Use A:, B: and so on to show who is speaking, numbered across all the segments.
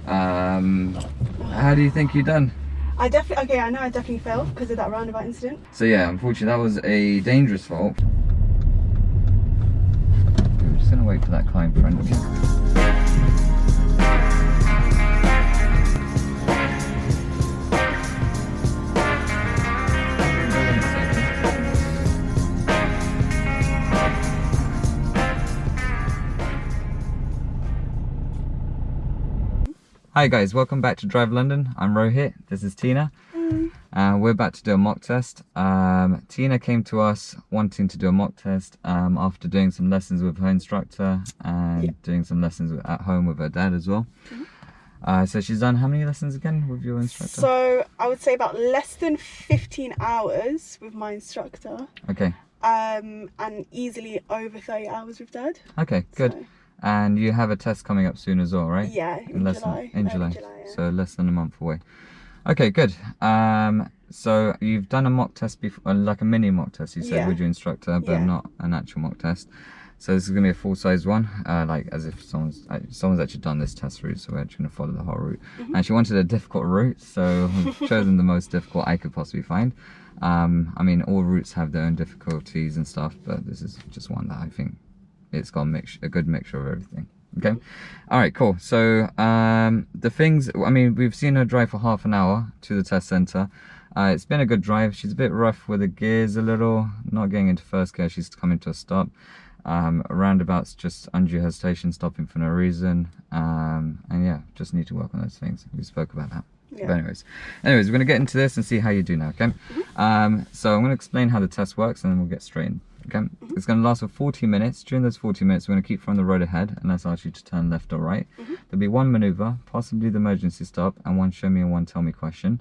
A: How do you think you done?
B: I know I definitely failed because of that roundabout incident.
A: So yeah, unfortunately that was a dangerous fault. We're just gonna wait for that car in front of you. Hi guys, welcome back to Drive London. I'm Rohit, this is Tina. We're about to do a mock test. Tina came to us wanting to do a mock test after doing some lessons with her instructor and doing some lessons at home with her dad as well. So she's done how many lessons again with your instructor?
B: So I would say about less than 15 hours with my instructor.
A: Okay.
B: And easily over 30 hours with dad. Okay,
A: good. So. And you have a test coming up soon as well, right?
B: Yeah, in July.
A: In July, yeah. So less than a month away. Okay, good. So you've done a mock test before, like a mini mock test, you said, with your instructor, but not an actual mock test. So this is going to be a full-size one, like as if someone's actually done this test route, so we're actually going to follow the whole route. And she wanted a difficult route, so we've chosen the most difficult I could possibly find. I mean, all routes have their own difficulties and stuff, but this is just one that I think it's got a good mixture of everything. Okay, all right, cool. So the things, I mean, we've seen her drive for half an hour to the test center. It's been a good drive. She's a bit rough with the gears a little, not getting into first gear. She's coming to a stop. Roundabouts, just undue hesitation, stopping for no reason. And yeah, just need to work on those things. We spoke about that. But anyways, we're going to get into this and see how you do now, okay? So I'm going to explain how the test works and then we'll get straight in. Okay, it's going to last for 40 minutes. During those 40 minutes, we're going to keep from the road ahead and let's ask you to turn left or right. There'll be one maneuver, possibly the emergency stop, and one show me and one tell me question.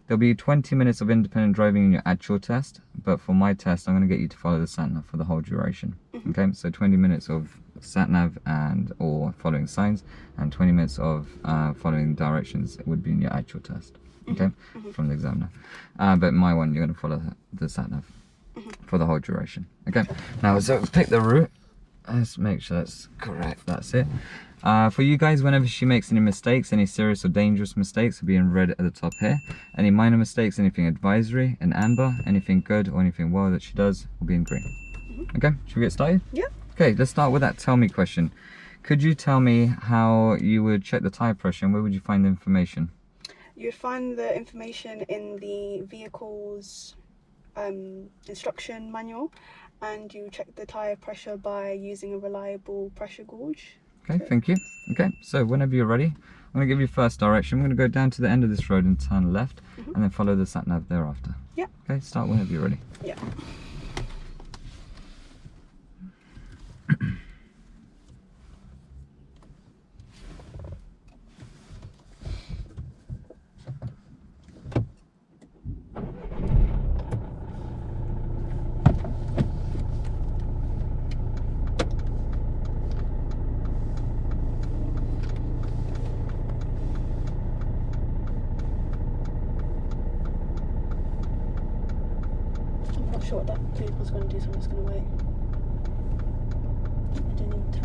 A: There'll be 20 minutes of independent driving in your actual test, but for my test, I'm going to get you to follow the sat-nav for the whole duration. Okay, so 20 minutes of sat-nav or following signs, and 20 minutes of following directions would be in your actual test. Okay, from the examiner. But my one, you're going to follow the sat-nav for the whole duration. Okay, now so pick the route. Let's make sure that's correct. That's it. For you guys, whenever she makes any mistakes, any serious or dangerous mistakes will be in red at the top here. Any minor mistakes, anything advisory, in amber. Anything good or anything well that she does will be in green. Okay, should we get started? Yeah. Okay, let's start with that tell me question. Could you tell me how you would check the tire pressure and where would you find the information?
B: You would find the information in the vehicle's instruction manual, and you check the tire pressure by using a reliable pressure gauge.
A: Okay, thank you. Okay, so whenever you're ready, I'm going to give you first direction. I'm going to go down to the end of this road and turn left, and then follow the sat nav thereafter. Yeah. Okay, start whenever you're ready. Yeah. I'm not sure what that vehicle's going to do, so I'm just going to wait. I don't need to.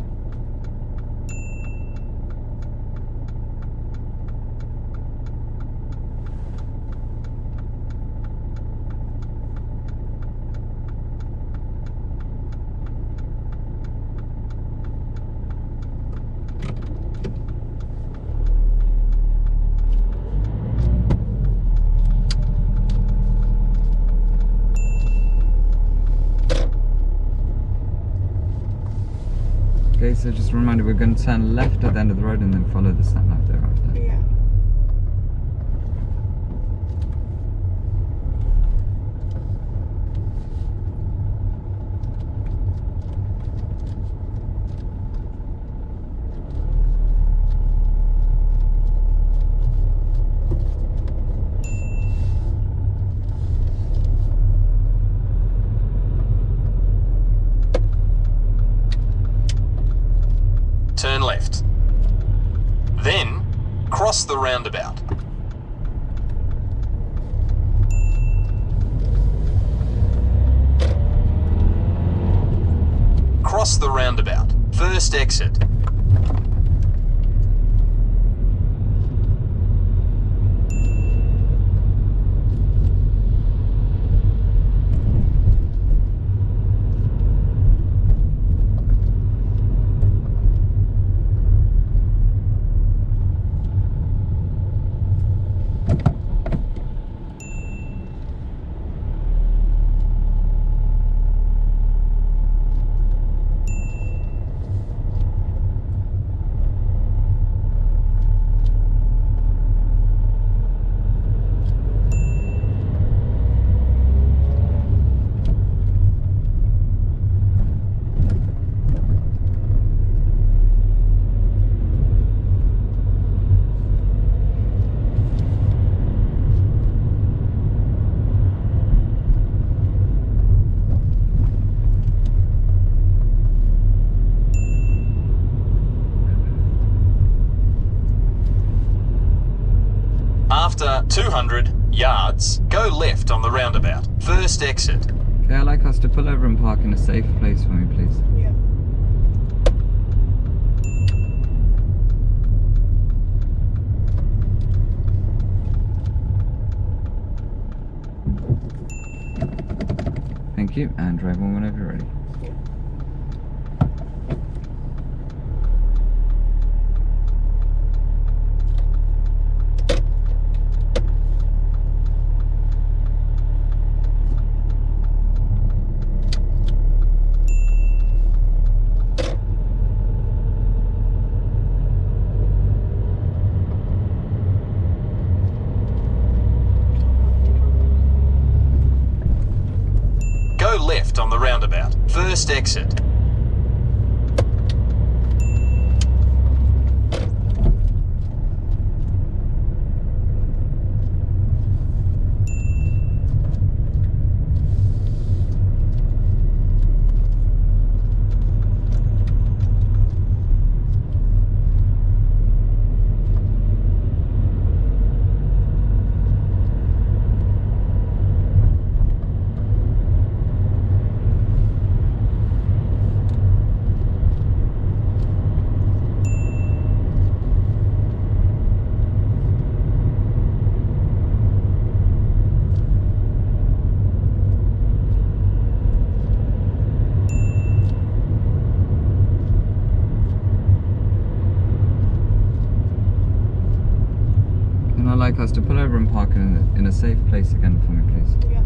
A: Okay, so just a reminder, we're going to turn left at the end of the road and then follow the sat nav thereafter.
B: Yeah.
C: Turn left. Then, cross the roundabout. Cross the roundabout. First exit. After 200 yards, go left on the roundabout. First exit.
A: Okay, I'd like us to pull over and park in a safe place for me, please.
B: Yeah.
A: Thank you, and drive on whenever you're ready.
C: Go left on the roundabout. First exit.
A: And I'd like us to pull over and park in a safe place again for me, please.
B: Yeah.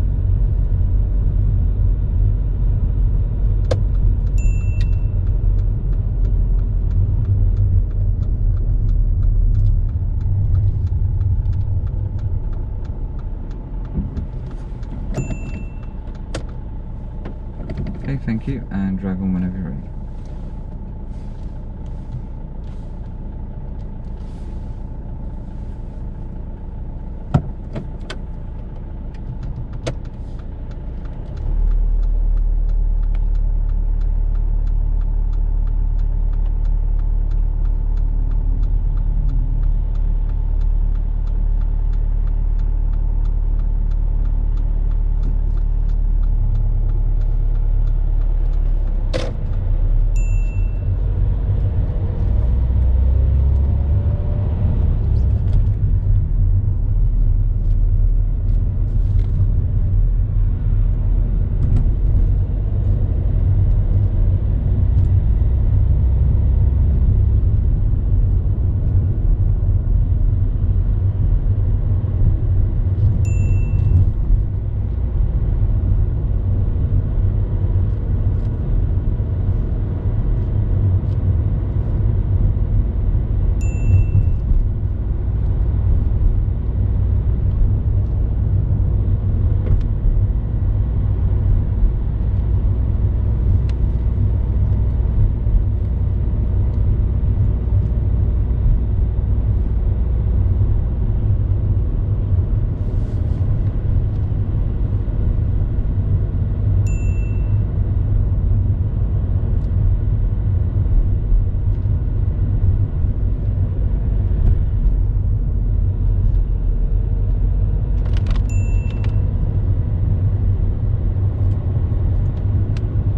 A: Okay, thank you, and drive on whenever you're ready.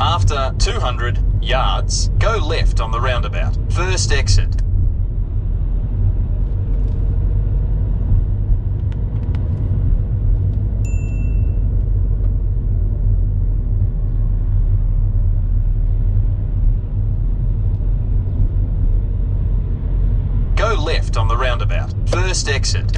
C: After 200 yards, go left on the roundabout. First exit. Go left on the roundabout. First exit.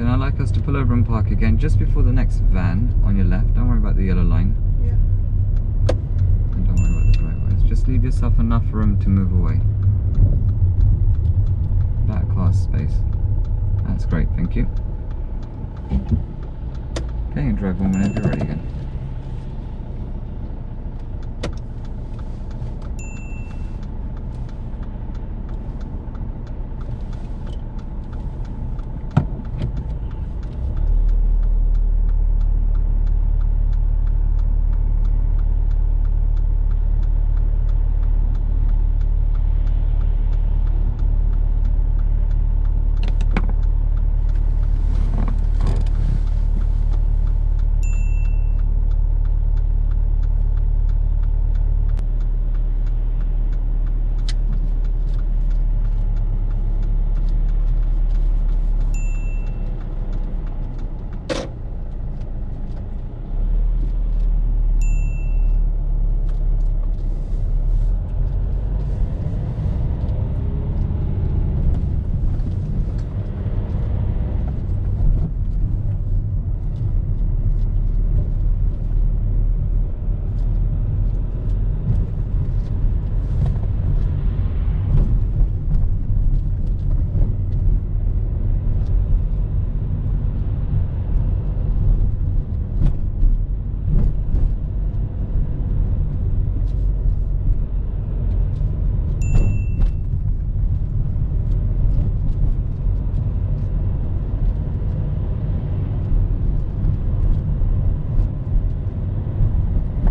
A: I'd like us to pull over and park again just before the next van on your left. Don't worry about the yellow line. leave yourself enough room to move away. Back class space. That's great, thank you. Okay, and drive on whenever you're ready again.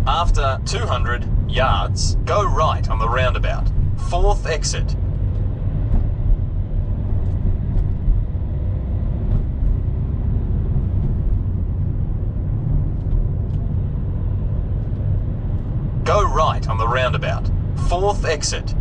C: After 200 yards, go right on the roundabout. 4th exit. Go right on the roundabout. 4th exit.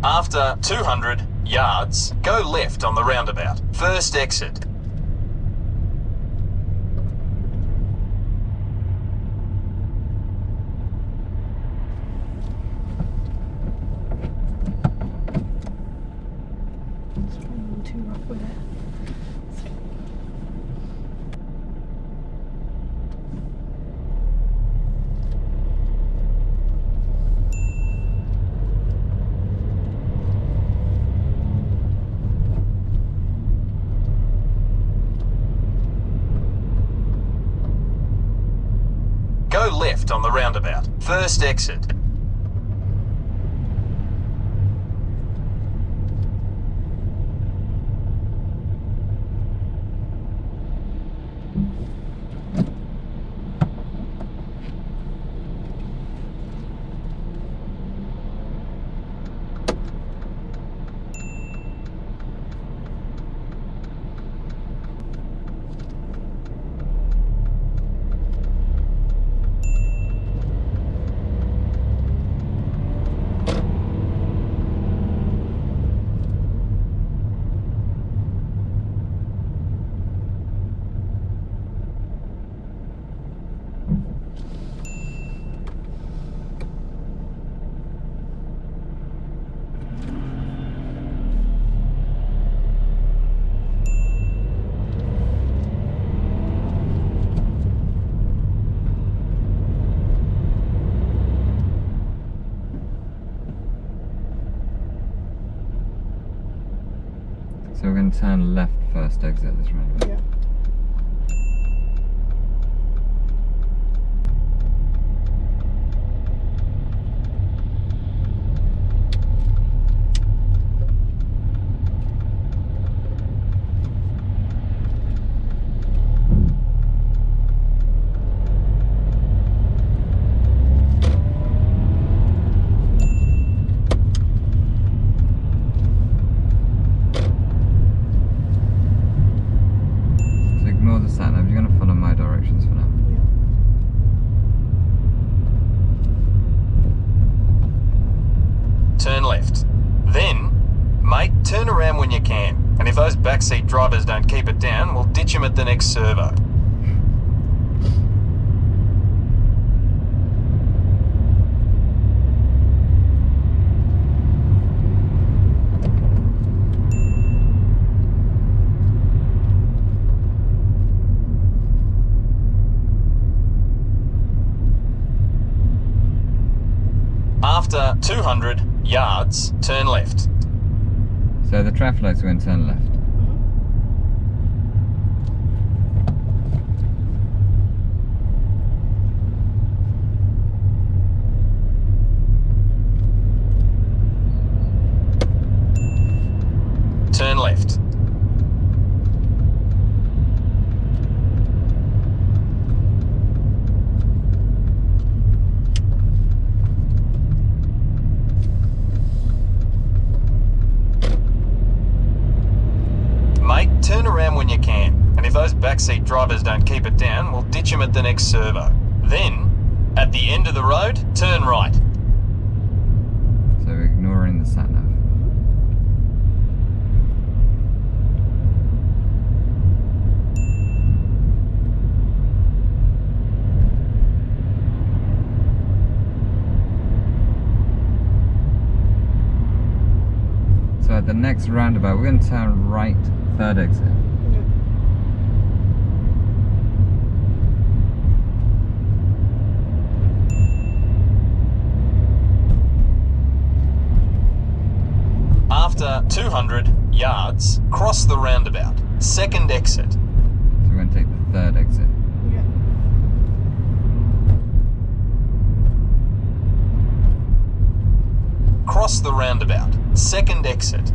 C: After 200 yards, go left on the roundabout. 1st exit. left on the roundabout. First exit.
A: So we're going to turn left first exit this roundabout.
B: Yeah.
A: Ignore the sat nav, you're going to follow my directions for now.
C: Turn left. Then, mate, turn around when you can. And if those backseat drivers don't keep it down, we'll ditch them at the next servo. After 200 yards, turn left.
A: So the traffic lights are going to turn left.
C: Turn left. Mate, turn around when you can. And if those backseat drivers don't keep it down, we'll ditch them at the next servo. Then, at the end of the road, turn right.
A: So we're ignoring the sat nav. So at the next roundabout, we're going to turn right, third exit.
C: After 200 yards, cross the roundabout. Second exit.
A: So we're going to take the third exit.
C: Cross the roundabout. Second exit.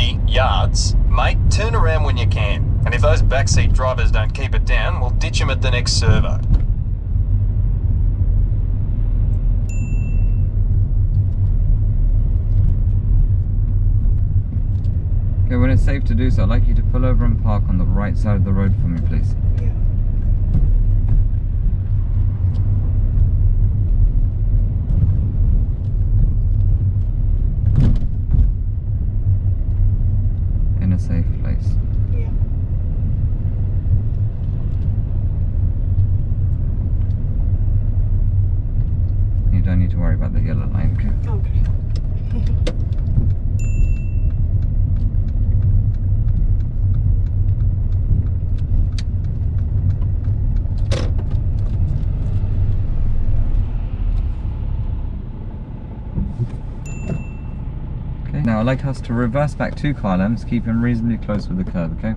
C: 50 yards. Mate, turn around when you can. And if those backseat drivers don't keep it down, we'll ditch them at the next servo.
A: Okay, when it's safe to do so, I'd like you to pull over and park on the right side of the road for me, please.
B: Yeah.
A: In a safe place.
B: Yeah.
A: You don't need to worry about the yellow line, okay?
B: Okay.
A: Okay, now I'd like us to reverse back 2 car lengths, keep him reasonably close with the curb, okay?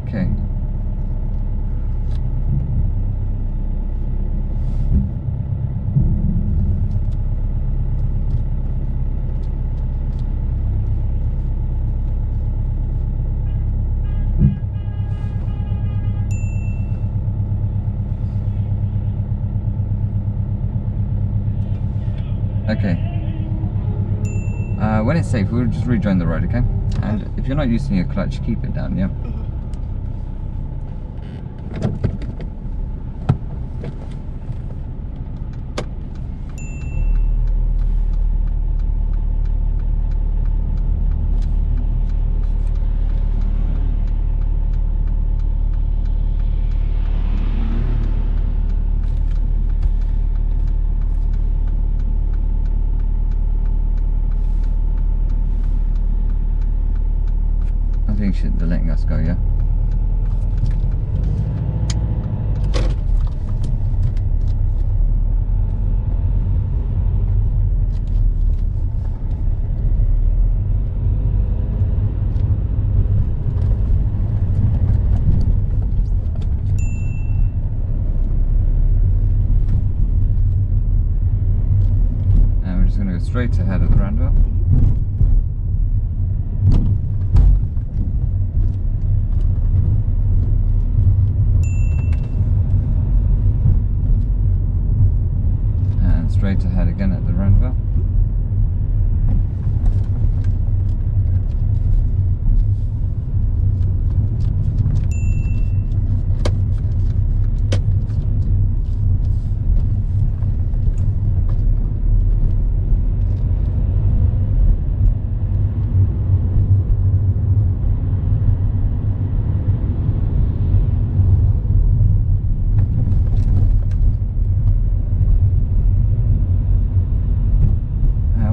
A: Okay. Okay. When it's safe, we'll just rejoin the road, okay? And if you're not using your clutch, keep it down, yeah? I think they're letting us go, yeah? And we're just going to go straight ahead of the roundabout. straight ahead again at the roundabout.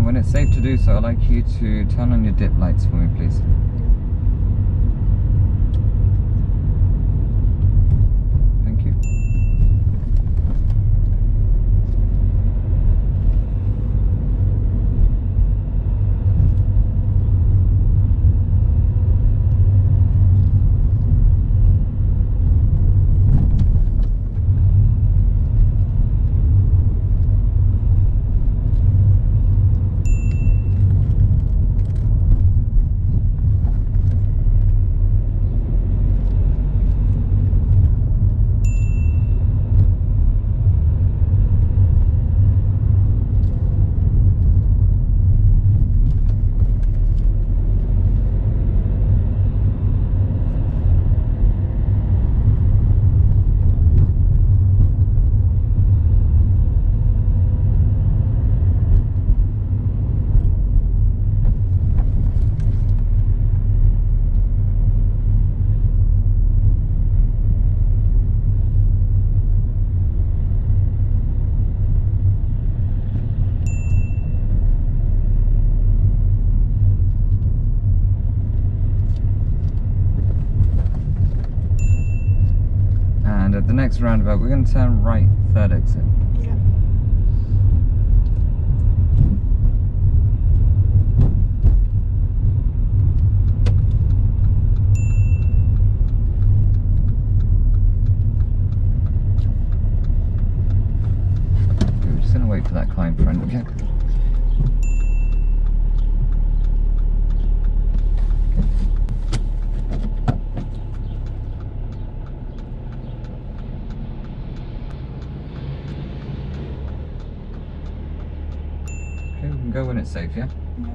A: When it's safe to do so, I'd like you to turn on your dip lights for me, please. Thank you. And at the next roundabout, we're going to turn right, third exit.
B: Yeah.
A: We're just going to wait for that car in front, okay? Okay, we can go when it's safe, yeah?
B: Yeah.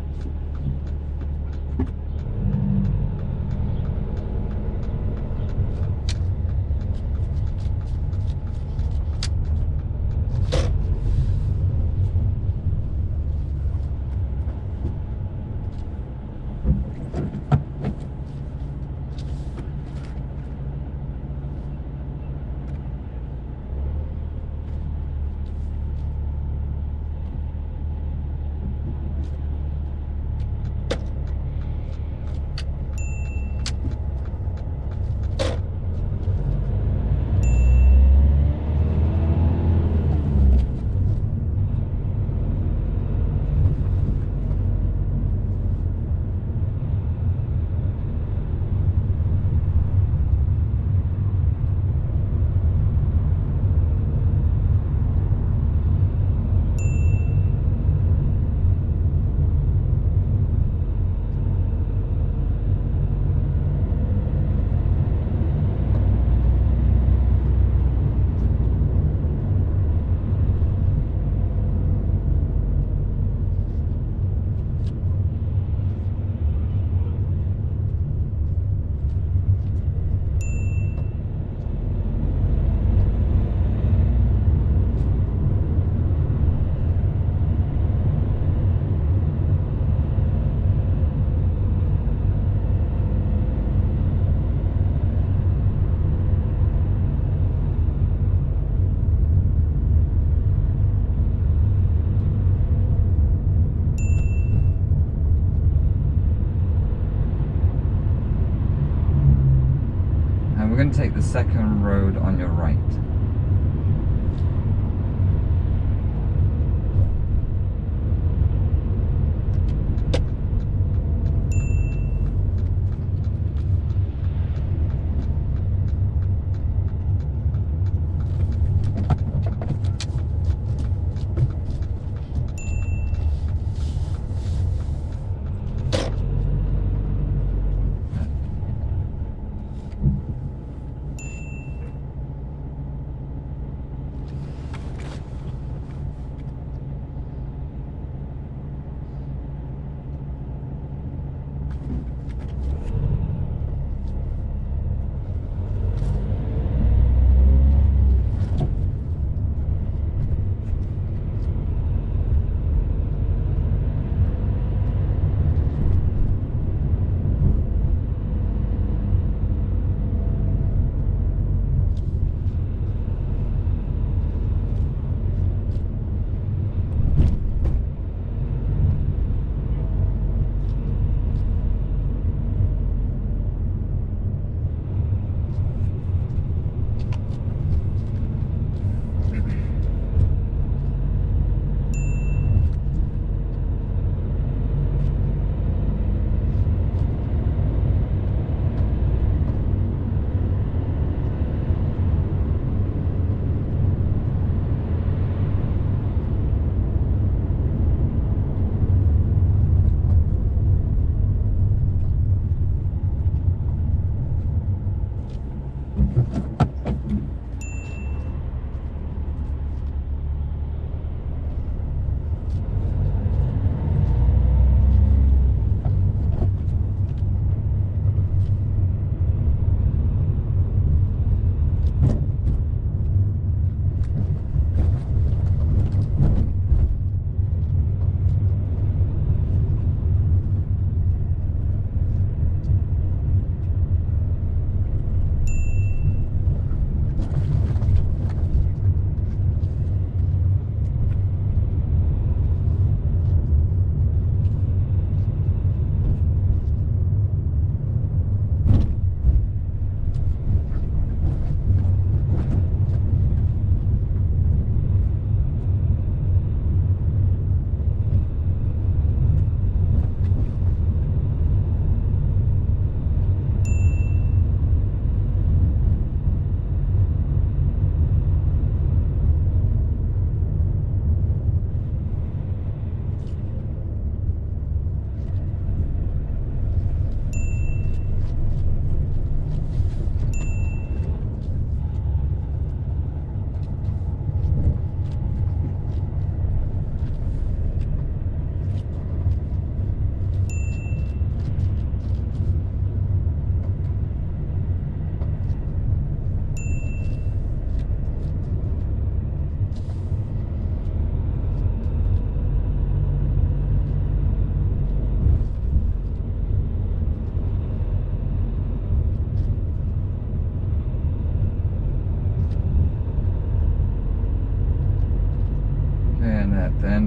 A: And we're going to take the second road on your right.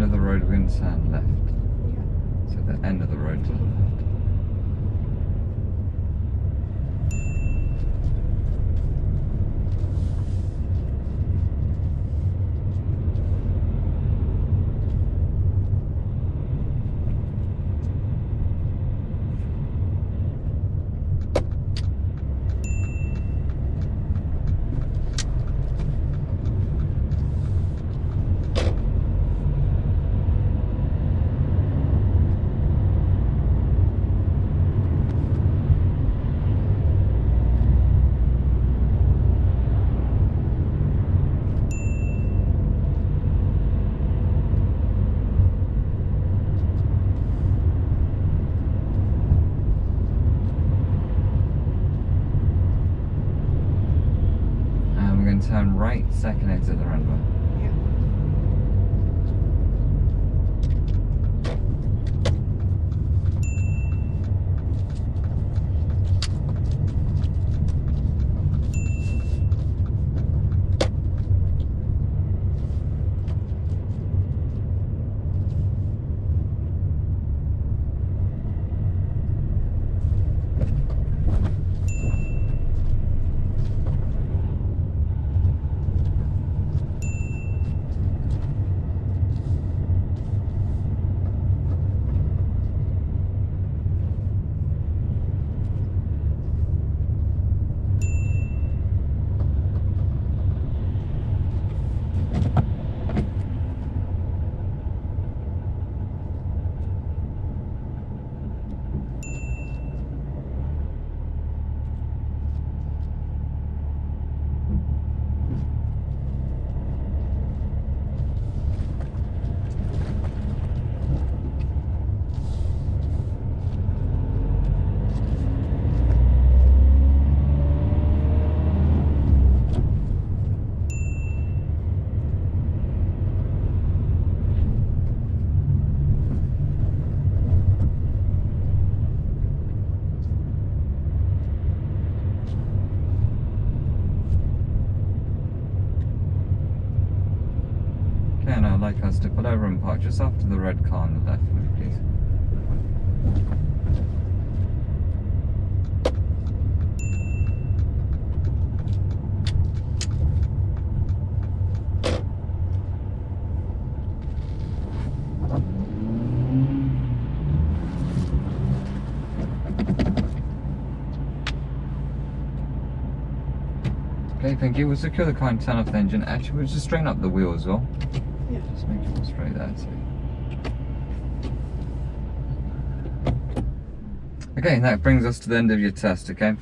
A: end of the road, we're going to turn left.
B: Yeah.
A: So the end of the road to the left. Turn right, second exit the roundabout.
B: Yeah.
A: Okay, and I'd like us to pull over and park just after the red car on the left, please. Okay, thank you. We'll secure the car and turn off the engine. Actually, we'll just straighten up the wheel as well.
B: Yeah.
A: Just make it all straight there, too. Okay, that brings us to the end of your test, okay?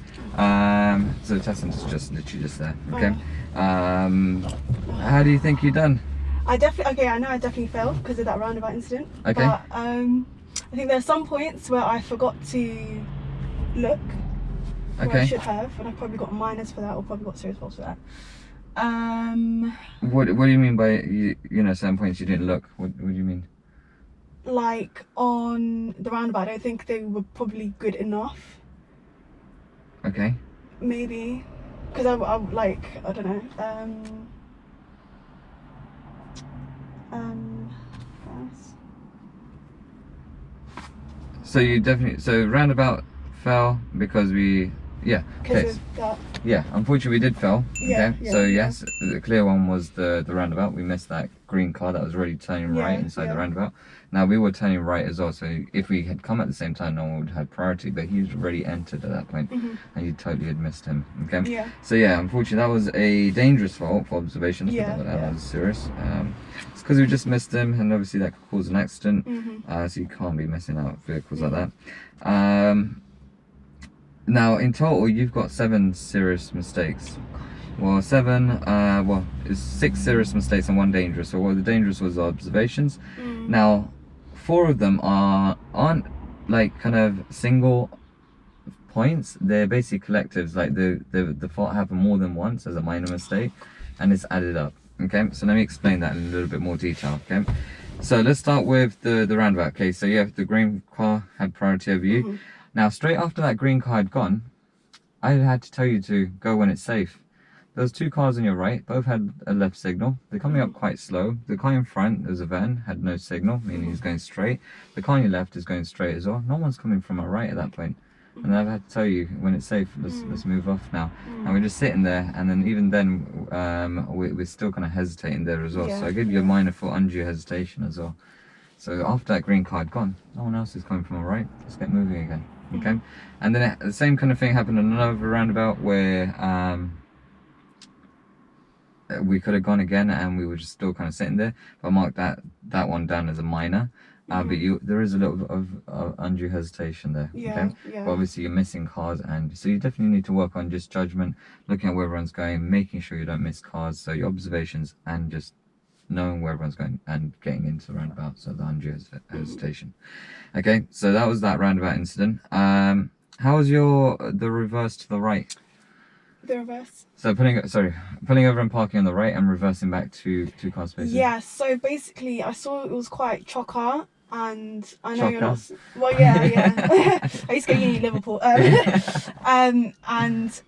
A: So the test center's just literally just there, okay? How do you think you've done?
B: I know I definitely failed because of that roundabout incident.
A: Okay.
B: But I think there are some points where I forgot to look. Where I should have, and I probably got minus for that, or probably got serious faults for that.
A: What do you mean by you know certain points you didn't look? What do you mean?
B: Like on the roundabout, I don't think they were probably good enough.
A: Okay.
B: Maybe because I like I don't know.
A: So you definitely roundabout fell because we
B: Because of that.
A: Yeah, unfortunately we did fail.
B: Yeah,
A: okay.
B: yeah,
A: So
B: yeah.
A: yes, the clear one was the roundabout. We missed that green car that was already turning right inside the roundabout. Now we were turning right as well, so if we had come at the same time, no one would have had priority, but he's already entered at that point, and you totally had missed him. Okay.
B: Yeah.
A: So yeah, unfortunately that was a dangerous fault for observations.
B: Yeah,
A: But that was serious. It's because we just missed him, and obviously that could cause an accident. So you can't be missing out vehicles like that. Now, in total, you've got 7 serious mistakes. Well, it's 6 serious mistakes and 1 dangerous. So, the dangerous was observations. Now, 4 of them aren't like kind of single points. They're basically collectives. Like the fault happened more than once as a minor mistake, and it's added up. Okay, so let me explain that in a little bit more detail. Okay, so let's start with the roundabout. Okay, so yeah, the green car had priority over you. Now, straight after that green car had gone, I had to tell you to go when it's safe. There's 2 cars on your right, both had a left signal. They're coming up quite slow. The car in front, there's a van, had no signal, meaning he's going straight. The car on your left is going straight as well. No one's coming from our right at that point. And I've had to tell you, when it's safe, let's move off now. And we're just sitting there, and then even then, we're still kind of hesitating there as well. So I give you a minor for undue hesitation as well. So after that green card gone, no one else is coming from our right. Let's get moving again, okay? And then the same kind of thing happened on another roundabout where we could have gone again, and we were just still kind of sitting there. But I marked that one down as a minor. But there is a little bit of undue hesitation there. Okay? But obviously you're missing cars, and so you definitely need to work on just judgment, looking at where everyone's going, making sure you don't miss cars. So your observations and just knowing where everyone's going and getting into the roundabout. So the undue hesitation. Okay, so that was that roundabout incident. How was the reverse to the right?
B: The reverse. So
A: pulling over and parking on the right and reversing back to 2 car spaces.
B: Yeah. So basically, I saw it was quite chocker. And I know you're not.
A: Chocker?
B: Well, yeah. I used to go uni in Liverpool. And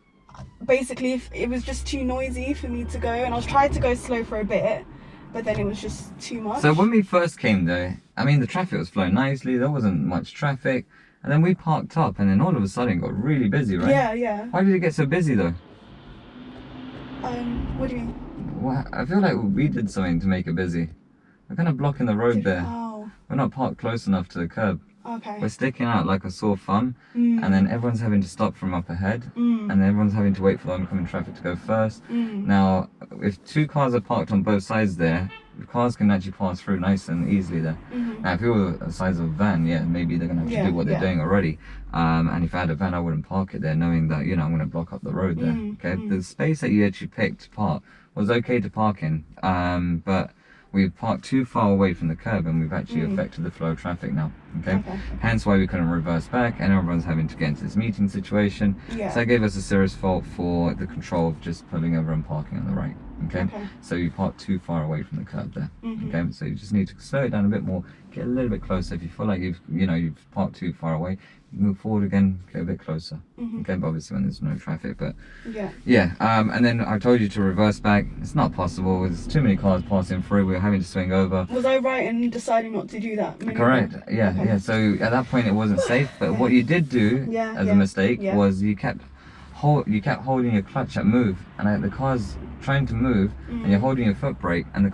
B: basically, it was just too noisy for me to go, and I was trying to go slow for a bit, but then it was just too much.
A: So when we first came though, I mean, the traffic was flowing nicely. There wasn't much traffic, and then we parked up, and then all of a sudden it got really busy, right?
B: Yeah.
A: Why did it get so busy though?
B: What do you mean?
A: Well, I feel like we did something to make it busy. We're kind of blocking the road there.
B: Oh.
A: We're not parked close enough to the curb.
B: Okay.
A: We're sticking out like a sore thumb, and then everyone's having to stop from up ahead, and then everyone's having to wait for the oncoming traffic to go first. Now, if 2 cars are parked on both sides there, the cars can actually pass through nice and easily there. Now, if it were the size of a van, yeah, maybe they're going to have to do what they're doing already. And if I had a van, I wouldn't park it there, knowing that, you know, I'm going to block up the road there. Okay, the space that you actually picked to park was okay to park in, but we've parked too far away from the curb, and we've actually affected the flow of traffic now. Okay? Hence why we couldn't reverse back, and everyone's having to get into this meeting situation. So that gave us a serious fault for the control of just pulling over and parking on the right. Okay? So you parked too far away from the curb there. Okay? So you just need to slow it down a bit more, get a little bit closer. If you feel like you've parked too far away, move forward again, get a bit closer. Okay, but obviously when there's no traffic, but and then I told you to reverse back. It's not possible. There's too many cars passing through. We're having to swing over.
B: Was I right in deciding not to do that?
A: Correct. Yeah. So at that point it wasn't safe. But what you did do as a mistake was you kept holding your clutch at move, and the car's trying to move, and you're holding your foot brake, and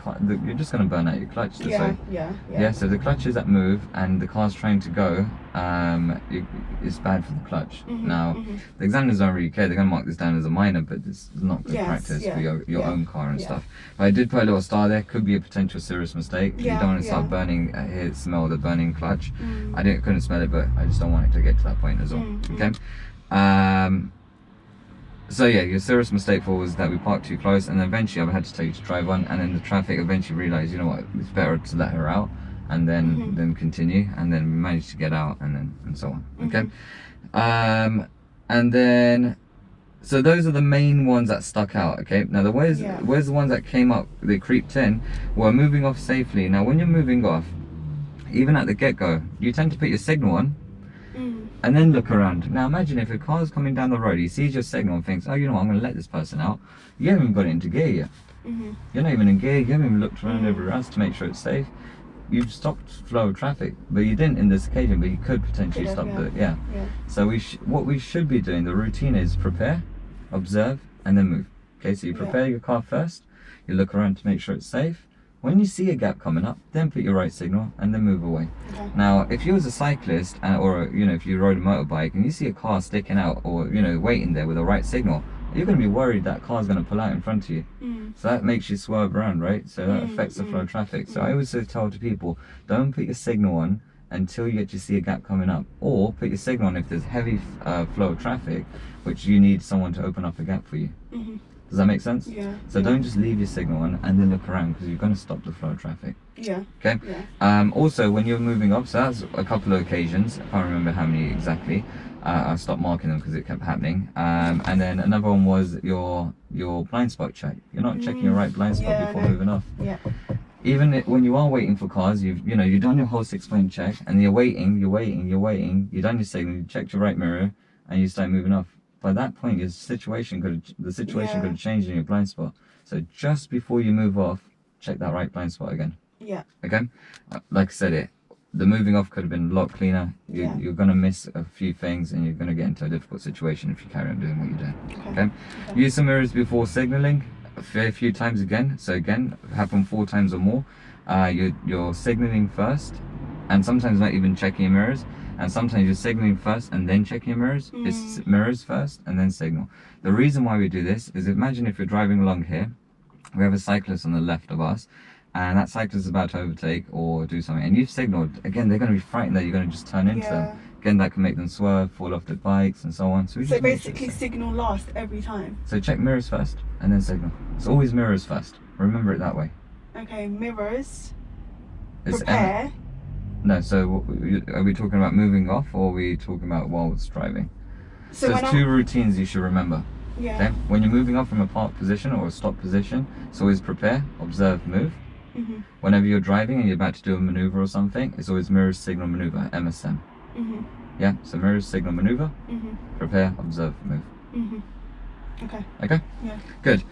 A: you're just going to burn out your clutch. So the clutch is at move, and the car's trying to go. It's bad for the clutch. Now the examiners don't really care. They're going to mark this down as a minor, but it's not good practice for your own car and stuff. But I did put a little star there. Could be a potential serious mistake. You don't want to start burning. Smell the burning clutch. I couldn't smell it, but I just don't want it to get to that point as well. Okay. So yeah, your serious mistake was that we parked too close, and then eventually I had to tell you to drive on, and then the traffic eventually realised, you know what, it's better to let her out, and then continue, and then we managed to get out, and so on. Okay. And then, so those are the main ones that stuck out. Okay. Now where's the ones that came up, they creeped in, were moving off safely. Now when you're moving off, even at the get-go, you tend to put your signal on, and then look around. Now imagine if a car's coming down the road, he sees your signal and thinks, oh, you know what, I'm going to let this person out. You haven't even got it into gear yet. You're not even in gear, you haven't even looked around everywhere else to make sure it's safe. You've stopped flow of traffic, but you didn't in this occasion, but you could potentially stop So what we should be doing, the routine is prepare, observe, and then move. Okay, so you prepare your car first, you look around to make sure it's safe. When you see a gap coming up, then put your right signal and then move away. Now, if you was a cyclist or if you rode a motorbike and you see a car sticking out or waiting there with a right signal, you're going to be worried that car's going to pull out in front of you. So that makes you swerve around, right? So that affects the flow of traffic. So I always tell to people, don't put your signal on until you actually see a gap coming up, or put your signal on if there's heavy flow of traffic, which you need someone to open up a gap for you. Does that make sense? So don't just leave your signal on and then look around, because you're going to stop the flow of traffic. Okay. Also, when you're moving up, so that's a couple of occasions. I can't remember how many exactly. I stopped marking them because it kept happening. And then another one was your blind spot check. You're not checking your right blind spot before moving off. Even when you are waiting for cars, you've done your whole 6-point check, and you're waiting. You've done your signal, you checked your right mirror, and you start moving off. by that point the situation could have changed in your blind spot. So just before you move off, check that right blind spot again.
B: Yeah.
A: Okay? Like I said, the moving off could have been a lot cleaner. You're going to miss a few things and you're going to get into a difficult situation if you carry on doing what you're doing. Okay? Use some mirrors before signalling a fair few times again. So again, happen 4 times or more. You're signalling first, and sometimes not even checking your mirrors. And sometimes you're signaling first and then checking your mirrors. It's mirrors first and then signal. The reason why we do this is, imagine if you're driving along here, we have a cyclist on the left of us, and that cyclist is about to overtake or do something, and you've signaled. Again, they're going to be frightened that you're going to just turn into them. Again, that can make them swerve, fall off their bikes and so on. So
B: basically signal last every time.
A: So check mirrors first and then signal. It's always mirrors first. Remember it that way.
B: Okay, mirrors.
A: It's
B: prepare.
A: No, so are we talking about moving off, or are we talking about while it's driving? So there's 2 routines you should remember.
B: Yeah.
A: Okay? When you're moving off from a park position or a stop position, it's always prepare, observe, move. Whenever you're driving and you're about to do a maneuver or something, it's always mirrors, signal, maneuver, MSM. Yeah, so mirrors, signal, maneuver, prepare, observe, move.
B: Okay.
A: Okay?
B: Yeah.
A: Good.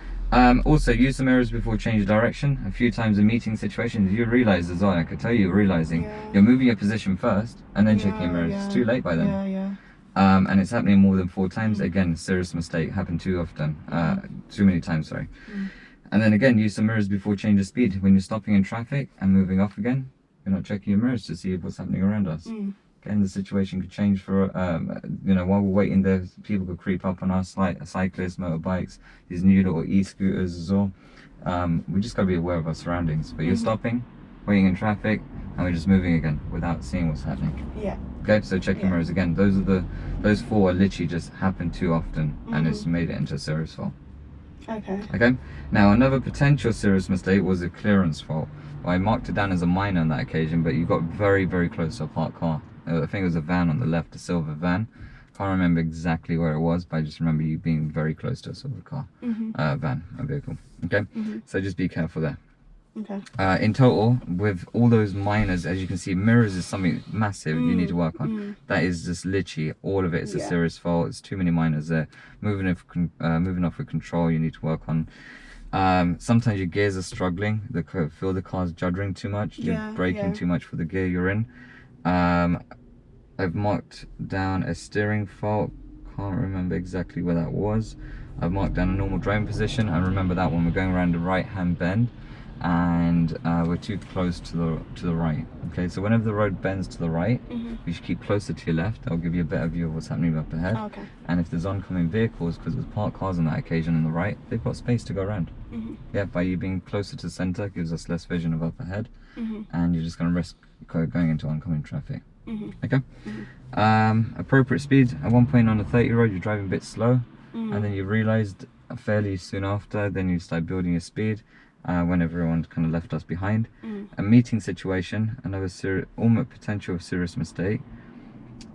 A: Also, use the mirrors before change of direction. A few times in meeting situations, you realise as well, I could tell you're realising, you're moving your position first and then checking your mirrors. It's too late by then. And it's happening more than 4 times. Again, serious mistake, happened too often, too many times, sorry. And then again, use the mirrors before change of speed. When you're stopping in traffic and moving off again, you're not checking your mirrors to see what's happening around us. Again, the situation could change for, while we're waiting there, people could creep up on us, like cyclists, motorbikes, these new little e-scooters as well. We just got to be aware of our surroundings. But you're stopping, waiting in traffic, and we're just moving again without seeing what's happening.
B: Yeah.
A: Okay, so check your mirrors again. Those 4 are literally just happen too often, and it's made it into a serious fault. Okay. Now another potential serious mistake was a clearance fault. Well, I marked it down as a minor on that occasion, but you got very, very close to a parked car. I think it was a van on the left, a silver van. Can't remember exactly where it was, but I just remember you being very close to a silver car, van, a vehicle. Okay, so just be careful there.
B: Okay.
A: In total, with all those minors, as you can see, mirrors is something massive you need to work on. That is just literally all of it. It's a serious fault. It's too many minors there. Moving off with control, you need to work on. Sometimes your gears are struggling. Feel the car's juddering too much. You're braking too much for the gear you're in. I've marked down a steering fault. Can't remember exactly where that was. I've marked down a normal driving position. I remember that when we're going around the right hand bend and we're too close to the right. Okay, so whenever the road bends to the right, you should keep closer to your left. That'll give you a better view of what's happening up ahead.
B: Okay.
A: And if there's oncoming vehicles, because there's parked cars on that occasion on the right, they've got space to go around. Yeah, by you being closer to the center gives us less vision of up ahead, and you're just going to risk going into oncoming traffic. Okay. Appropriate speed. At one point on the 30 road, you're driving a bit slow, and then you realized fairly soon after, then you start building your speed when everyone kind of left us behind. A meeting situation, another almost potential serious mistake.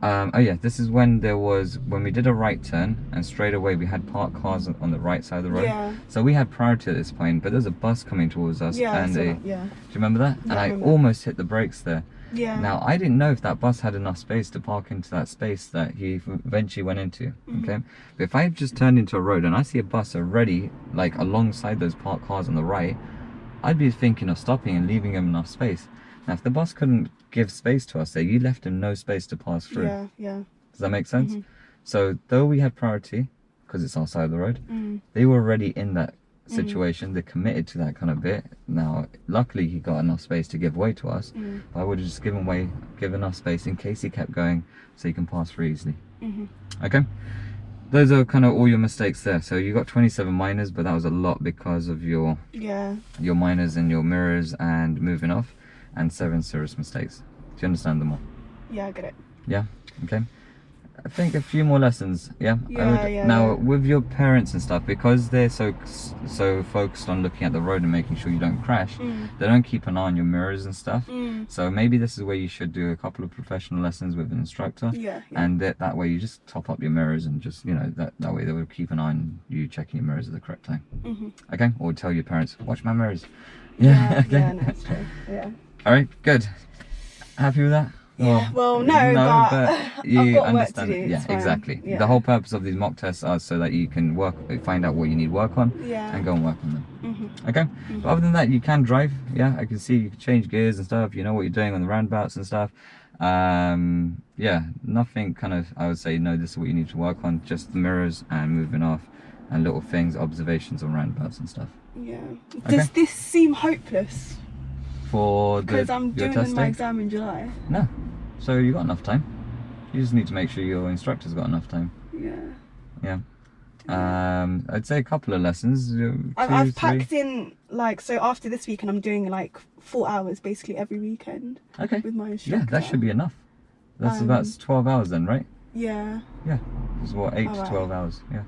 A: Oh yeah, this is when we did a right turn and straight away we had parked cars on the right side of the road. So we had priority at this point, but there's a bus coming towards us, and do you remember that? And I almost hit the brakes there. Now I didn't know if that bus had enough space to park into that space that he eventually went into. Okay, but if I've just turned into a road and I see a bus already like alongside those parked cars on the right, I'd be thinking of stopping and leaving him enough space. Now if the bus couldn't give space to us there, you left him no space to pass through. Does that make sense? So though we had priority because it's our side of the road, they were already in that situation. They're committed to that kind of bit. Now luckily he got enough space to give way to us, but I would have just given enough space in case he kept going so you can pass through easily. Okay, those are kind of all your mistakes there. So you got 27 minors, but that was a lot because of your minors and your mirrors and moving off, and 7 serious mistakes. Do you understand them all?
B: Yeah, I get it.
A: Yeah. Okay, I think a few more lessons. Now with your parents and stuff, because they're so focused on looking at the road and making sure you don't crash, they don't keep an eye on your mirrors and stuff. So maybe this is where you should do a couple of professional lessons with an instructor. And that way you just top up your mirrors and just that way they will keep an eye on you checking your mirrors at the correct time. Okay, or tell your parents, watch my mirrors. Okay.
B: Yeah, no, that's true. Yeah.
A: All right, good. Happy with that?
B: Well, no, but
A: you
B: I've got
A: understand
B: work to
A: it.
B: do.
A: Yeah,
B: It's fine.
A: exactly.
B: Yeah.
A: The whole purpose of these mock tests are so that you can find out what you need work on,
B: Yeah.
A: and go and work on them.
B: Mm-hmm.
A: Okay. But other than that, you can drive. Yeah, I can see you can change gears and stuff. You know what you're doing on the roundabouts and stuff. Yeah, nothing kind of, I would say, no, this is what you need to work on. Just the mirrors and moving off, and little things, observations on roundabouts and stuff.
B: Yeah.
A: Okay.
B: Does this seem hopeless?
A: For
B: Because I'm
A: your
B: doing
A: test
B: my
A: day?
B: exam in July.
A: No. So you got enough time. You just need to make sure your instructor's got enough time.
B: Yeah.
A: Yeah. I'd say a couple of lessons.
B: I've packed in, like, so after this weekend I'm doing like 4 hours basically every weekend.
A: Okay.
B: With my instructor.
A: Yeah, that should be enough. That's about 12 hours then, right?
B: Yeah.
A: Yeah. It's what, 8 to
B: Alright.
A: 12 hours. Yeah.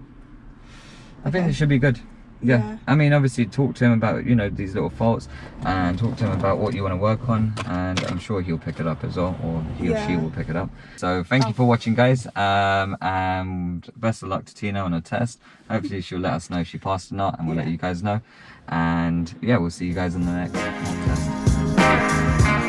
A: I
B: Okay.
A: think it should be good. Yeah.
B: Yeah.
A: I mean, obviously talk to him about, you know, these little faults, and talk to him about what you want to work on, and I'm sure he'll pick it up as well, or he or she will pick it up. So thank you for watching, guys, and best of luck to Tina on her test. Hopefully she'll let us know if she passed or not, and we'll let you guys know. And yeah, we'll see you guys in the next test.